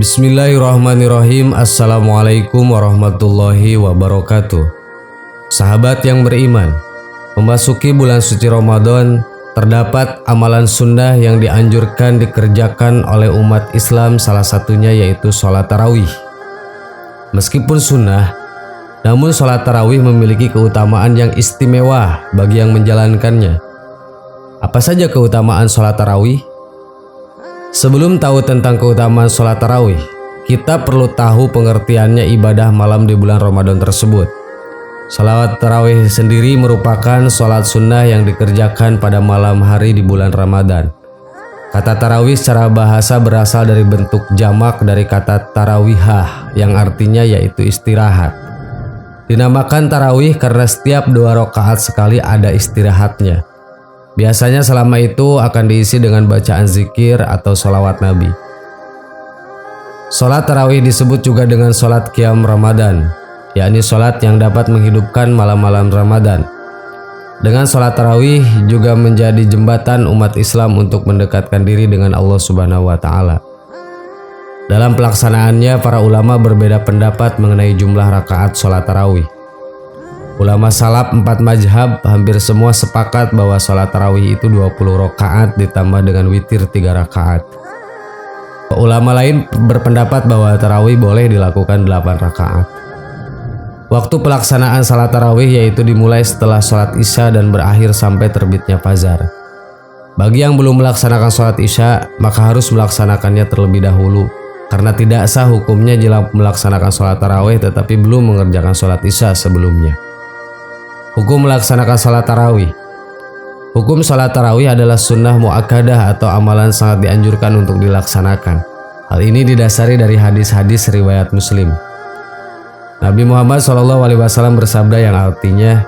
Bismillahirrahmanirrahim. Assalamualaikum warahmatullahi wabarakatuh. Sahabat yang beriman, memasuki bulan suci Ramadan, terdapat amalan sunnah yang dianjurkan dikerjakan oleh umat Islam, salah satunya yaitu sholat tarawih. Meskipun sunnah, namun sholat tarawih memiliki keutamaan yang istimewa bagi yang menjalankannya. Apa saja keutamaan sholat tarawih? Sebelum tahu tentang keutamaan sholat tarawih, kita perlu tahu pengertiannya ibadah malam di bulan Ramadan tersebut. Sholat tarawih sendiri merupakan sholat sunnah yang dikerjakan pada malam hari di bulan Ramadan. Kata tarawih secara bahasa berasal dari bentuk jamak dari kata tarawihah yang artinya yaitu istirahat. Dinamakan tarawih karena setiap 2 rakaat sekali ada istirahatnya. Biasanya selama itu akan diisi dengan bacaan zikir atau sholawat Nabi. Sholat tarawih disebut juga dengan sholat qiyam Ramadan, yakni sholat yang dapat menghidupkan malam-malam Ramadan. Dengan sholat tarawih juga menjadi jembatan umat Islam untuk mendekatkan diri dengan Allah Subhanahu wa Ta'ala. Dalam pelaksanaannya, para ulama berbeda pendapat mengenai jumlah rakaat sholat tarawih. Ulama salaf 4 mazhab hampir semua sepakat bahwa sholat tarawih itu 20 rakaat ditambah dengan witir 3 rakaat. Ulama lain berpendapat bahwa tarawih boleh dilakukan 8 rakaat. Waktu pelaksanaan sholat tarawih yaitu dimulai setelah sholat isya dan berakhir sampai terbitnya fajar. Bagi yang belum melaksanakan sholat isya, maka harus melaksanakannya terlebih dahulu, karena tidak sah hukumnya jika melaksanakan sholat tarawih tetapi belum mengerjakan sholat isya sebelumnya. Hukum melaksanakan salat tarawih. Hukum salat tarawih adalah sunnah muakkadah atau amalan sangat dianjurkan untuk dilaksanakan. Hal ini didasari dari hadis-hadis riwayat Muslim. Nabi Muhammad SAW bersabda yang artinya,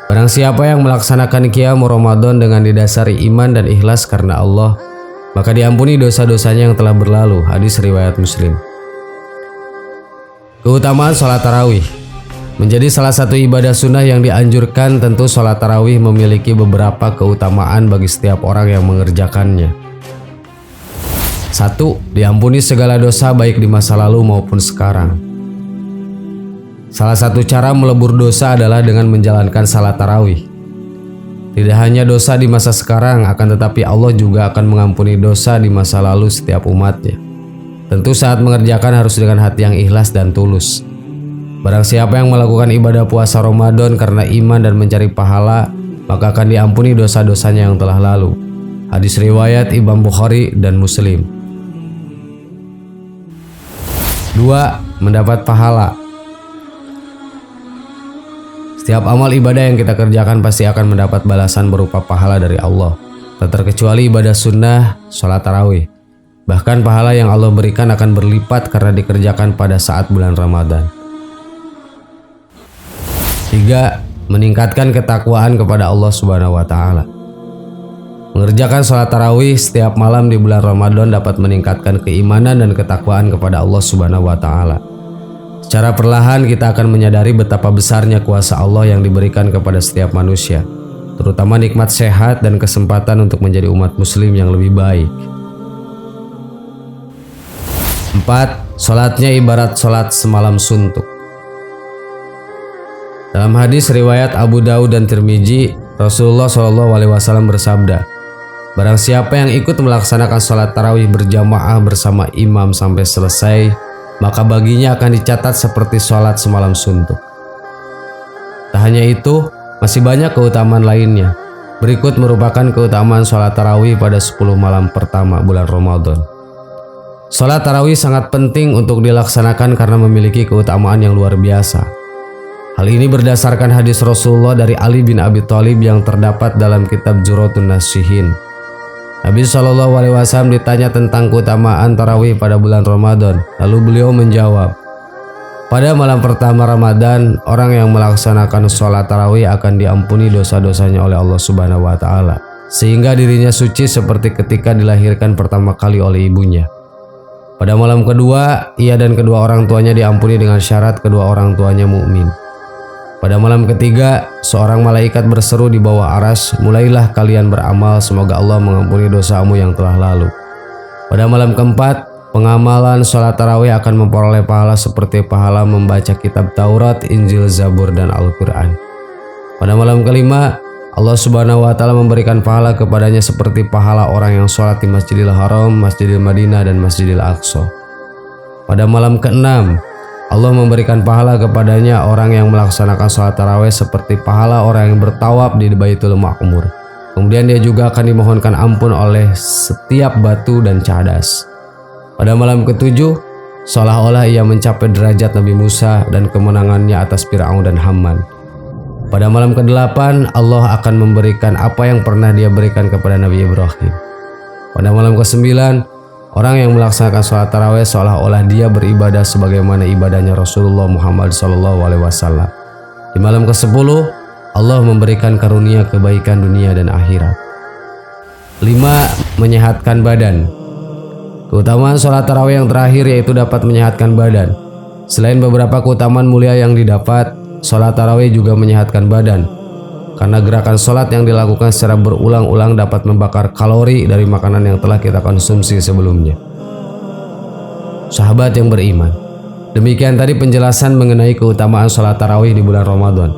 barang siapa yang melaksanakan qiyam Ramadan dengan didasari iman dan ikhlas karena Allah, maka diampuni dosa-dosanya yang telah berlalu. Hadis riwayat Muslim. Keutamaan salat tarawih. Menjadi salah satu ibadah sunnah yang dianjurkan, tentu sholat tarawih memiliki beberapa keutamaan bagi setiap orang yang mengerjakannya. 1. Diampuni segala dosa baik di masa lalu maupun sekarang. Salah satu cara melebur dosa adalah dengan menjalankan salat tarawih. Tidak hanya dosa di masa sekarang, akan tetapi Allah juga akan mengampuni dosa di masa lalu setiap umatnya. Tentu saat mengerjakan harus dengan hati yang ikhlas dan tulus. Barang siapa yang melakukan ibadah puasa Ramadan karena iman dan mencari pahala, maka akan diampuni dosa-dosanya yang telah lalu. Hadis riwayat Imam Bukhari dan Muslim. 2. Mendapat pahala. Setiap amal ibadah yang kita kerjakan pasti akan mendapat balasan berupa pahala dari Allah, tak terkecuali ibadah sunnah, sholat tarawih. Bahkan pahala yang Allah berikan akan berlipat karena dikerjakan pada saat bulan Ramadan. 3. Meningkatkan ketakwaan kepada Allah Subhanahu wa Ta'ala. Mengerjakan sholat tarawih setiap malam di bulan Ramadan dapat meningkatkan keimanan dan ketakwaan kepada Allah Subhanahu wa Ta'ala. Secara perlahan kita akan menyadari betapa besarnya kuasa Allah yang diberikan kepada setiap manusia, terutama nikmat sehat dan kesempatan untuk menjadi umat muslim yang lebih baik. 4. Sholatnya ibarat sholat semalam suntuk. Dalam hadis riwayat Abu Daud dan Tirmizi, Rasulullah SAW bersabda, barang siapa yang ikut melaksanakan sholat tarawih berjamaah bersama imam sampai selesai, maka baginya akan dicatat seperti sholat semalam suntuk. Tak hanya itu, masih banyak keutamaan lainnya. Berikut merupakan keutamaan sholat tarawih pada 10 malam pertama bulan Ramadan. Sholat tarawih sangat penting untuk dilaksanakan karena memiliki keutamaan yang luar biasa. Hal ini berdasarkan hadis Rasulullah dari Ali bin Abi Thalib yang terdapat dalam kitab Juratun Nasihin. Nabi SAW ditanya tentang keutamaan tarawih pada bulan Ramadan. Lalu beliau menjawab, pada malam pertama Ramadan, orang yang melaksanakan sholat tarawih akan diampuni dosa-dosanya oleh Allah Subhanahu wa Ta'ala, sehingga dirinya suci seperti ketika dilahirkan pertama kali oleh ibunya. Pada malam kedua, ia dan kedua orang tuanya diampuni dengan syarat kedua orang tuanya mukmin. Pada malam ketiga, seorang malaikat berseru di bawah arsy, mulailah kalian beramal, semoga Allah mengampuni dosamu yang telah lalu. Pada malam keempat, Pengamalan sholat tarawih akan memperoleh pahala seperti pahala membaca kitab Taurat, Injil, Zabur, dan Al-Quran. Pada malam kelima, Allah Subhanahu wa Ta'ala memberikan pahala kepadanya seperti pahala orang yang sholat di Masjidil Haram, Masjidil Madinah, dan Masjidil Aqsa. Pada malam keenam, Allah memberikan pahala kepadanya orang yang melaksanakan sholat tarawih seperti pahala orang yang bertawaf di Baitul Ma'mur. Kemudian dia juga akan dimohonkan ampun oleh setiap batu dan cadas. Pada malam ketujuh, seolah-olah ia mencapai derajat Nabi Musa dan kemenangannya atas Fir'aun dan Haman. Pada malam ke-8, Allah akan memberikan apa yang pernah dia berikan kepada Nabi Ibrahim. Pada malam ke-9, orang yang melaksanakan sholat tarawih seolah-olah dia beribadah sebagaimana ibadahnya Rasulullah Muhammad SAW. Di malam ke-10, Allah memberikan karunia kebaikan dunia dan akhirat. 5. Menyehatkan badan. Keutamaan sholat tarawih yang terakhir yaitu dapat menyehatkan badan. Selain beberapa keutamaan mulia yang didapat, sholat tarawih juga menyehatkan badan. Karena gerakan sholat yang dilakukan secara berulang-ulang dapat membakar kalori dari makanan yang telah kita konsumsi sebelumnya. Sahabat yang beriman, demikian tadi penjelasan mengenai keutamaan sholat tarawih di bulan Ramadan.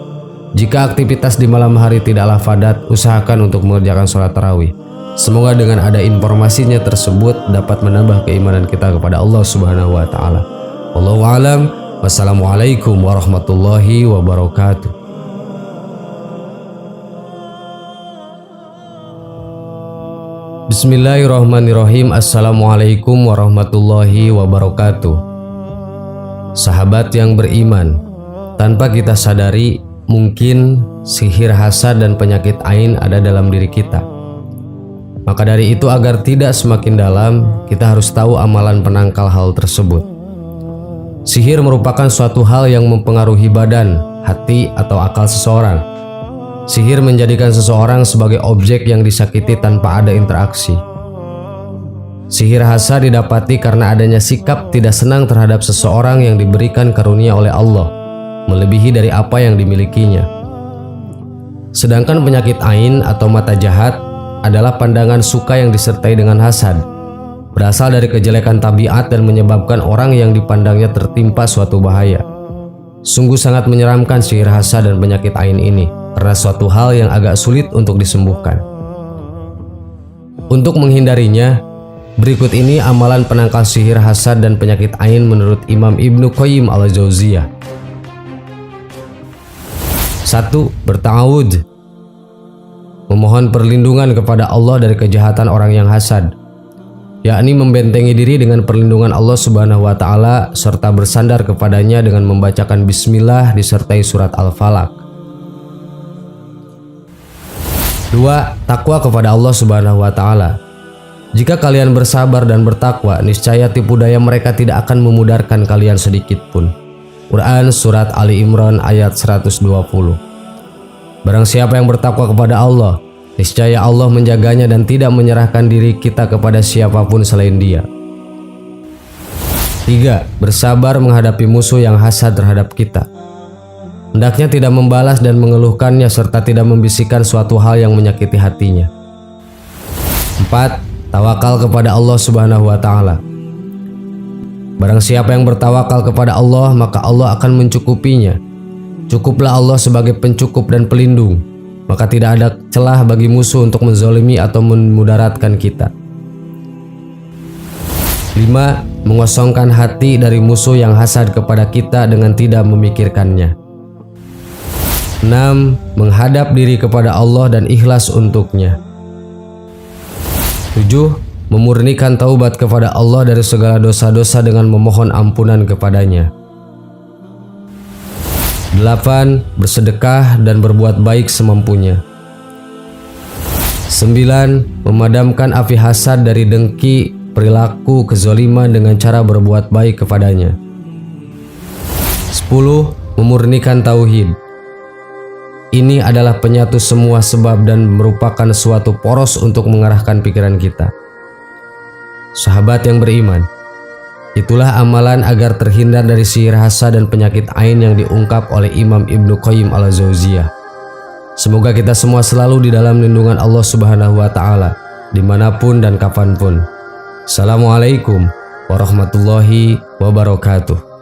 Jika aktivitas di malam hari tidaklah padat, usahakan untuk mengerjakan sholat tarawih. Semoga dengan ada informasinya tersebut dapat menambah keimanan kita kepada Allah Subhanahu wa Ta'ala. Wallahu a'lam. Wassalamualaikum warahmatullahi wabarakatuh. Bismillahirrahmanirrahim. Assalamualaikum warahmatullahi wabarakatuh. Sahabat yang beriman, tanpa kita sadari, mungkin sihir hasad dan penyakit ain ada dalam diri kita. Maka dari itu, agar tidak semakin dalam, kita harus tahu amalan penangkal hal tersebut. Sihir merupakan suatu hal yang mempengaruhi badan, hati, atau akal seseorang. Sihir menjadikan seseorang sebagai objek yang disakiti tanpa ada interaksi. Sihir hasad didapati karena adanya sikap tidak senang terhadap seseorang yang diberikan karunia oleh Allah, melebihi dari apa yang dimilikinya. Sedangkan penyakit ain atau mata jahat adalah pandangan suka yang disertai dengan hasad. Berasal dari kejelekan tabiat dan menyebabkan orang yang dipandangnya tertimpa suatu bahaya. Sungguh sangat menyeramkan sihir hasad dan penyakit ain ini, karena suatu hal yang agak sulit untuk disembuhkan. Untuk menghindarinya, berikut ini amalan penangkal sihir hasad dan penyakit ain menurut Imam Ibnu Qayyim al-Jauziyah. 1. Berta'awud, memohon perlindungan kepada Allah dari kejahatan orang yang hasad, yakni membentengi diri dengan perlindungan Allah Subhanahu wa Ta'ala serta bersandar kepadanya dengan membacakan bismillah disertai surat Al-Falaq. 2. Takwa kepada Allah Subhanahu wa Ta'ala. Jika kalian bersabar dan bertakwa, niscaya tipu daya mereka tidak akan memudarkan kalian sedikit pun. Quran surat Ali Imran ayat 120. Barang siapa yang bertakwa kepada Allah, niscaya Allah menjaganya dan tidak menyerahkan diri kita kepada siapapun selain Dia. 3. Bersabar menghadapi musuh yang hasad terhadap kita. Hendaknya tidak membalas dan mengeluhkannya serta tidak membisikkan suatu hal yang menyakiti hatinya. 4. Tawakal kepada Allah Subhanahu wa Ta'ala. Barang siapa yang bertawakal kepada Allah, maka Allah akan mencukupinya. Cukuplah Allah sebagai pencukup dan pelindung, maka tidak ada celah bagi musuh untuk menzalimi atau memudaratkan kita. 5. Mengosongkan hati dari musuh yang hasad kepada kita dengan tidak memikirkannya. 6. Menghadap diri kepada Allah dan ikhlas untuknya. 7. Memurnikan taubat kepada Allah dari segala dosa-dosa dengan memohon ampunan kepadanya. 8. Bersedekah dan berbuat baik semampunya. 9. Memadamkan api hasad dari dengki, perilaku kezaliman dengan cara berbuat baik kepadanya. 10. Memurnikan tauhid. Ini adalah penyatu semua sebab dan merupakan suatu poros untuk mengarahkan pikiran kita. Sahabat yang beriman, itulah amalan agar terhindar dari sihir hasad dan penyakit ain yang diungkap oleh Imam Ibnu Qayyim al-Jauziyah. Semoga kita semua selalu di dalam lindungan Allah Subhanahu wa Ta'ala, dimanapun dan kapanpun. Assalamualaikum warahmatullahi wabarakatuh.